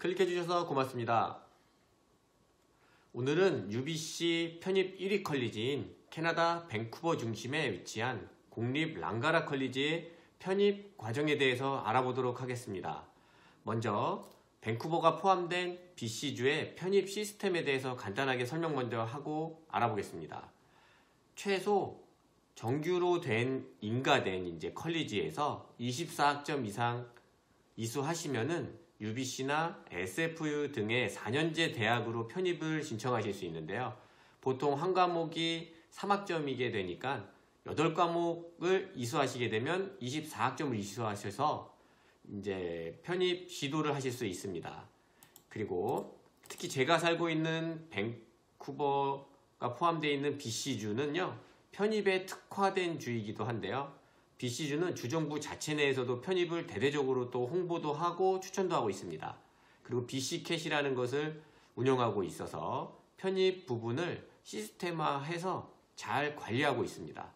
클릭해 주셔서 고맙습니다. 오늘은 UBC 편입 1위 컬리지인 캐나다 밴쿠버 중심에 위치한 공립 랑가라 컬리지의 편입 과정에 대해서 알아보도록 하겠습니다. 먼저 밴쿠버가 포함된 BC주의 편입 시스템에 대해서 간단하게 설명 먼저 하고 알아보겠습니다. 최소 정규로 인가된 이제 컬리지에서 24학점 이상 이수하시면은 UBC나 SFU 등의 4년제 대학으로 편입을 신청하실 수 있는데요. 보통 한 과목이 3학점이게 되니까 8과목을 이수하시게 되면 24학점을 이수하셔서 이제 편입 시도를 하실 수 있습니다. 그리고 특히 제가 살고 있는 밴쿠버가 포함되어 있는 BC주는요, 편입에 특화된 주이기도 한데요. BC주는 주정부 자체 내에서도 편입을 대대적으로 또 홍보도 하고 추천도 하고 있습니다. 그리고 BC캣이라는 것을 운영하고 있어서 편입 부분을 시스템화해서 잘 관리하고 있습니다.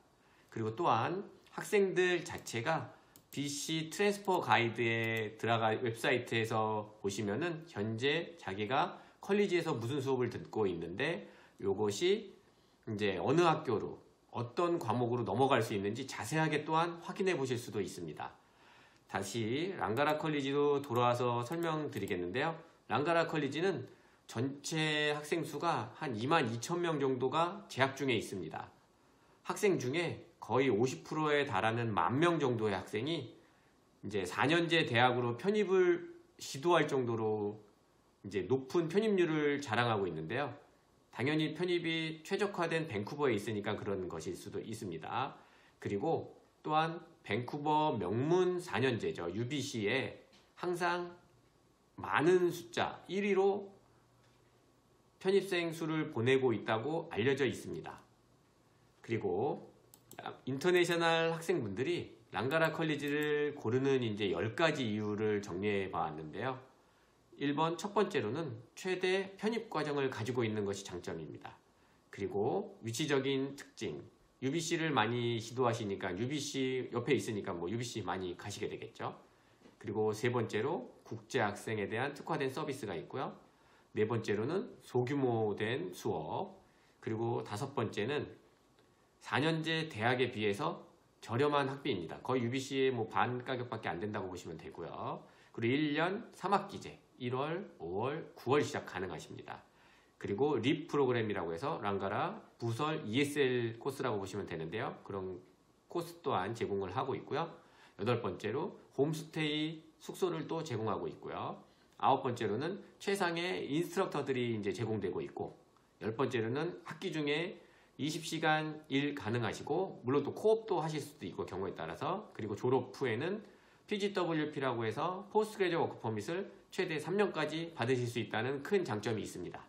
그리고 또한 학생들 자체가 BC 트랜스퍼 가이드에 들어가 웹사이트에서 보시면은 현재 자기가 컬리지에서 무슨 수업을 듣고 있는데 이것이 이제 어느 학교로 어떤 과목으로 넘어갈 수 있는지 자세하게 또한 확인해 보실 수도 있습니다. 다시 랑가라 컬리지로 돌아와서 설명드리겠는데요. 랑가라 컬리지는 전체 학생 수가 한 22,000명 정도가 재학 중에 있습니다. 학생 중에 거의 50%에 달하는 10,000명 정도의 학생이 이제 4년제 대학으로 편입을 시도할 정도로 이제 높은 편입률을 자랑하고 있는데요. 당연히 편입이 최적화된 밴쿠버에 있으니까 그런 것일 수도 있습니다. 그리고 또한 밴쿠버 명문 4년제죠. UBC에 항상 많은 숫자 1위로 편입생 수를 보내고 있다고 알려져 있습니다. 그리고 인터내셔널 학생분들이 랑가라 컬리지를 고르는 이제 10가지 이유를 정리해 봤는데요. 1번 첫 번째로는 최대 편입 과정을 가지고 있는 것이 장점입니다. 그리고 위치적인 특징, UBC를 많이 시도하시니까 UBC 옆에 있으니까 뭐 UBC 많이 가시게 되겠죠. 그리고 세 번째로 국제 학생에 대한 특화된 서비스가 있고요. 네 번째로는 소규모된 수업, 그리고 다섯 번째는 4년제 대학에 비해서 저렴한 학비입니다. 거의 UBC의 뭐 반 가격밖에 안 된다고 보시면 되고요. 그리고 1년 3학기제 1월, 5월, 9월 시작 가능하십니다. 그리고 립 프로그램이라고 해서 랑가라 부설 ESL 코스라고 보시면 되는데요. 그런 코스 또한 제공을 하고 있고요. 여덟 번째로 홈스테이 숙소를 또 제공하고 있고요. 아홉 번째로는 최상의 인스트럭터들이 이제 제공되고 있고, 열 번째로는 학기 중에 20시간 일 가능하시고, 물론 또 코업도 하실 수도 있고 경우에 따라서, 그리고 졸업 후에는 PGWP라고 해서 포스트 그레이저 워크 퍼밋을 최대 3년까지 받으실 수 있다는 큰 장점이 있습니다.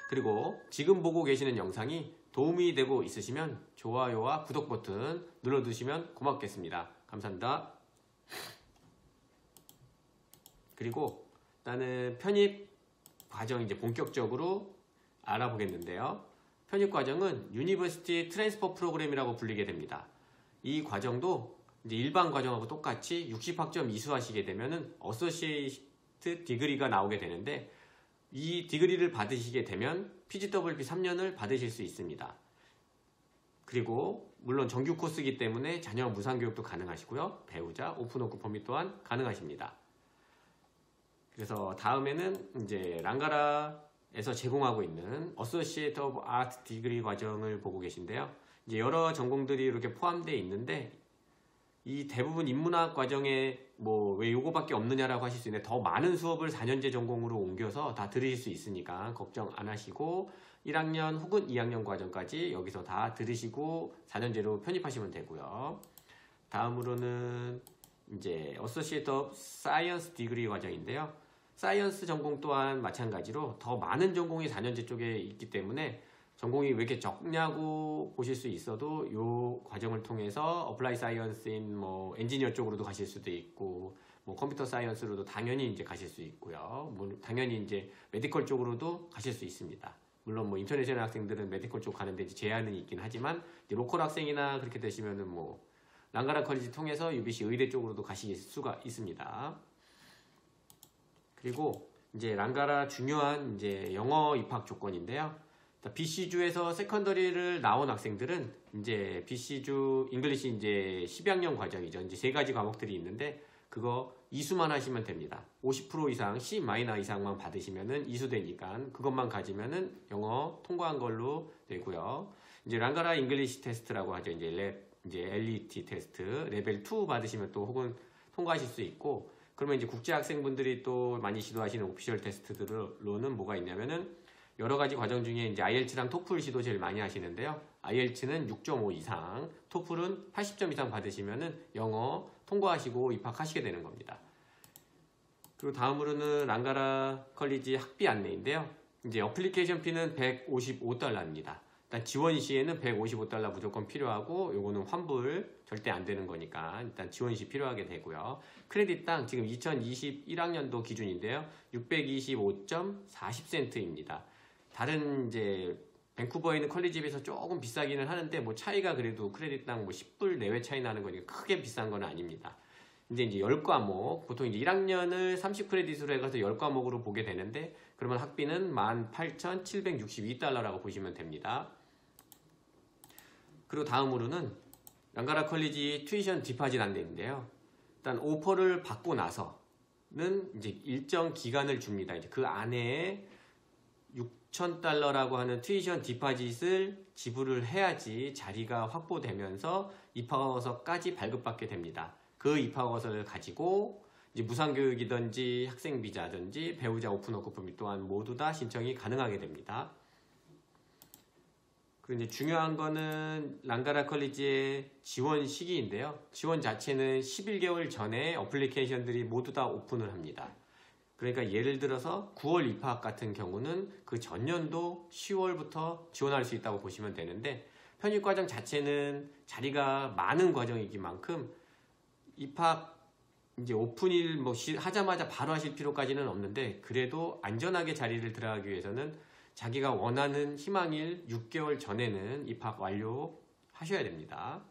그리고 지금 보고 계시는 영상이 도움이 되고 있으시면 좋아요와 구독 버튼 눌러주시면 고맙겠습니다. 감사합니다. 그리고 일단은 편입 과정 이제 본격적으로 알아보겠는데요. 편입 과정은 유니버시티 트랜스퍼 프로그램이라고 불리게 됩니다. 이 과정도 이제 일반 과정하고 똑같이 60학점 이수하시게 되면은 어소시에이트 디그리가 나오게 되는데, 이 디그리를 받으시게 되면 PGWP 3년을 받으실 수 있습니다. 그리고 물론 정규 코스이기 때문에 자녀 무상교육도 가능하시고요. 배우자 오픈워크 퍼밋 또한 가능하십니다. 그래서 다음에는 이제 랑가라에서 제공하고 있는 어소시에이트 오브 아트 디그리 과정을 보고 계신데요. 이제 여러 전공들이 이렇게 포함되어 있는데, 이 대부분 인문학 과정에 뭐 왜 요거밖에 없느냐라고 하실 수 있는데, 더 많은 수업을 4년제 전공으로 옮겨서 다 들으실 수 있으니까 걱정 안 하시고 1학년 혹은 2학년 과정까지 여기서 다 들으시고 4년제로 편입하시면 되고요. 다음으로는 이제 어소시에이트 오브 사이언스 디그리 과정인데요. 사이언스 전공 또한 마찬가지로 더 많은 전공이 4년제 쪽에 있기 때문에 전공이 왜 이렇게 적냐고 보실 수 있어도 이 과정을 통해서 어플라이 사이언스인 뭐 엔지니어 쪽으로도 가실 수도 있고, 뭐 컴퓨터 사이언스로도 당연히 이제 가실 수 있고요. 뭐 당연히 이제 메디컬 쪽으로도 가실 수 있습니다. 물론 뭐 인터내셔널 학생들은 메디컬 쪽 가는데 제한은 있긴 하지만, 로컬 학생이나 그렇게 되시면은 뭐 랑가라 컬리지 통해서 UBC 의대 쪽으로도 가실 수가 있습니다. 그리고 이제 랑가라 중요한 이제 영어 입학 조건인데요. BC주에서 세컨더리를 나온 학생들은 이제 BC주 잉글리시 이제 10학년 과정이죠. 이제 3가지 과목들이 있는데 그거 이수만 하시면 됩니다. 50% 이상 C 마이너 이상만 받으시면은 이수되니까 그것만 가지면은 영어 통과한 걸로 되고요. 이제 랑가라 잉글리시 테스트라고 하죠. 이제 LET 테스트 레벨 2 받으시면 또 혹은 통과하실 수 있고, 그러면 이제 국제 학생분들이 또 많이 지도하시는 오피셜 테스트들로는 뭐가 있냐면은 여러 가지 과정 중에 이제 IELTS랑 토플 시도 제일 많이 하시는데요. IELTS는 6.5 이상, 토플은 80점 이상 받으시면은 영어 통과하시고 입학하시게 되는 겁니다. 그리고 다음으로는 랑가라 컬리지 학비 안내인데요. 이제 어플리케이션 피는 155달러입니다. 일단 지원 시에는 155달러 무조건 필요하고, 요거는 환불 절대 안 되는 거니까 일단 지원 시 필요하게 되고요. 크레딧당 지금 2021학년도 기준인데요. 625.40센트입니다. 다른 이제 밴쿠버에 있는 컬리지에 비해서 조금 비싸기는 하는데 뭐 차이가 그래도 크레딧당 뭐 10불 내외 차이 나는 거니까 크게 비싼 건 아닙니다. 이제 10과목, 보통 이제 1학년을 30크레딧으로 해가서 10과목으로 보게 되는데, 그러면 학비는 18,762달러라고 보시면 됩니다. 그리고 다음으로는 랑가라 컬리지 튜이션 디파짓 안내인데요. 일단 오퍼를 받고 나서는 이제 일정 기간을 줍니다. 이제 그 안에 6,000달러라고 하는 튜이션 디파짓을 지불을 해야지 자리가 확보되면서 입학허가서까지 발급받게 됩니다. 그 입학허가서를 가지고 이제 무상교육이든지 학생비자든지 배우자 오픈워크 및 또한 모두 다 신청이 가능하게 됩니다. 그리고 이제 중요한 거는 랑가라 컬리지의 지원 시기인데요. 지원 자체는 11개월 전에 어플리케이션들이 모두 다 오픈을 합니다. 그러니까 예를 들어서 9월 입학 같은 경우는 그 전년도 10월부터 지원할 수 있다고 보시면 되는데, 편입과정 자체는 자리가 많은 과정이기만큼 입학 이제 오픈일 뭐 하자마자 바로 하실 필요까지는 없는데, 그래도 안전하게 자리를 들어가기 위해서는 자기가 원하는 희망일 6개월 전에는 입학 완료하셔야 됩니다.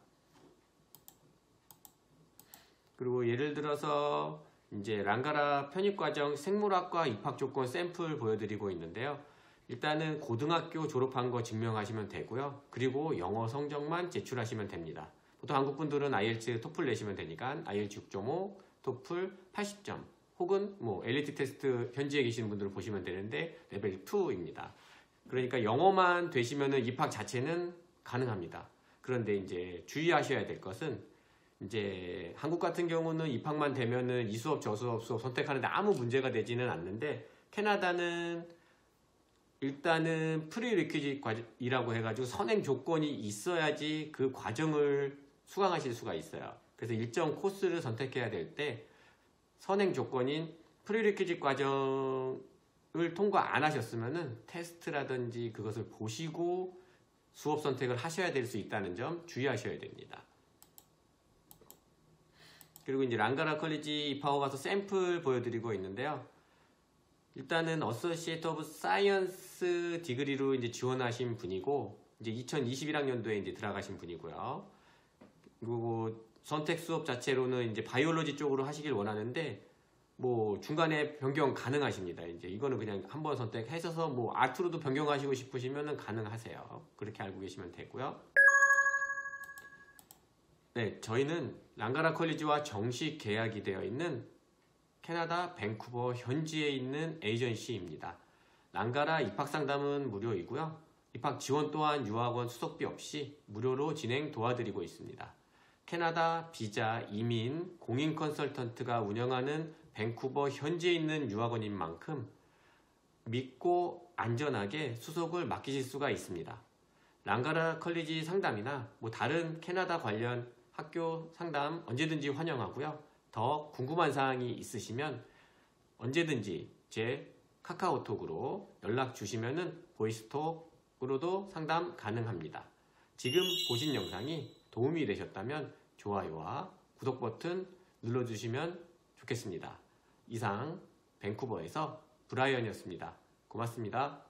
그리고 예를 들어서 이제 랑가라 편입과정 생물학과 입학 조건 샘플 보여드리고 있는데요. 일단은 고등학교 졸업한 거 증명하시면 되고요. 그리고 영어 성적만 제출하시면 됩니다. 보통 한국 분들은 IELTS 토플 내시면 되니까 IELTS 6.5, 토플 80점, 혹은 뭐 LET 테스트 현지에 계시는 분들을 보시면 되는데 레벨 2입니다. 그러니까 영어만 되시면은 입학 자체는 가능합니다. 그런데 이제 주의하셔야 될 것은, 이제 한국 같은 경우는 입학만 되면은 이 수업 저 수업 선택하는데 아무 문제가 되지는 않는데, 캐나다는 일단은 프리리퀴짓이라고 해가지고 선행 조건이 있어야지 그 과정을 수강하실 수가 있어요. 그래서 일정 코스를 선택해야 될 때 선행 조건인 프리리퀴짓 과정을 통과 안 하셨으면은 테스트라든지 그것을 보시고 수업 선택을 하셔야 될 수 있다는 점 주의하셔야 됩니다. 그리고 이제 랑가라 컬리지 입학허가서 샘플 보여드리고 있는데요. 일단은 어소시에이트 오브 사이언스 디그리로 이제 지원하신 분이고, 이제 2021학년도에 이제 들어가신 분이고요. 그리고 선택 수업 자체로는 이제 바이올로지 쪽으로 하시길 원하는데 뭐 중간에 변경 가능하십니다. 이제 이거는 그냥 한번 선택하셔서 뭐 아트로도 변경하시고 싶으시면은 가능하세요. 그렇게 알고 계시면 되고요. 네, 저희는 랑가라 컬리지와 정식 계약이 되어 있는 캐나다 밴쿠버 현지에 있는 에이전시입니다. 랑가라 입학 상담은 무료이고요. 입학 지원 또한 유학원 수속비 없이 무료로 진행 도와드리고 있습니다. 캐나다 비자, 이민, 공인 컨설턴트가 운영하는 밴쿠버 현지에 있는 유학원인 만큼 믿고 안전하게 수속을 맡기실 수가 있습니다. 랑가라 컬리지 상담이나 뭐 다른 캐나다 관련 학교 상담 언제든지 환영하고요. 더 궁금한 사항이 있으시면 언제든지 제 카카오톡으로 연락 주시면은 보이스톡으로도 상담 가능합니다. 지금 보신 영상이 도움이 되셨다면 좋아요와 구독 버튼 눌러주시면 좋겠습니다. 이상 밴쿠버에서 브라이언이었습니다. 고맙습니다.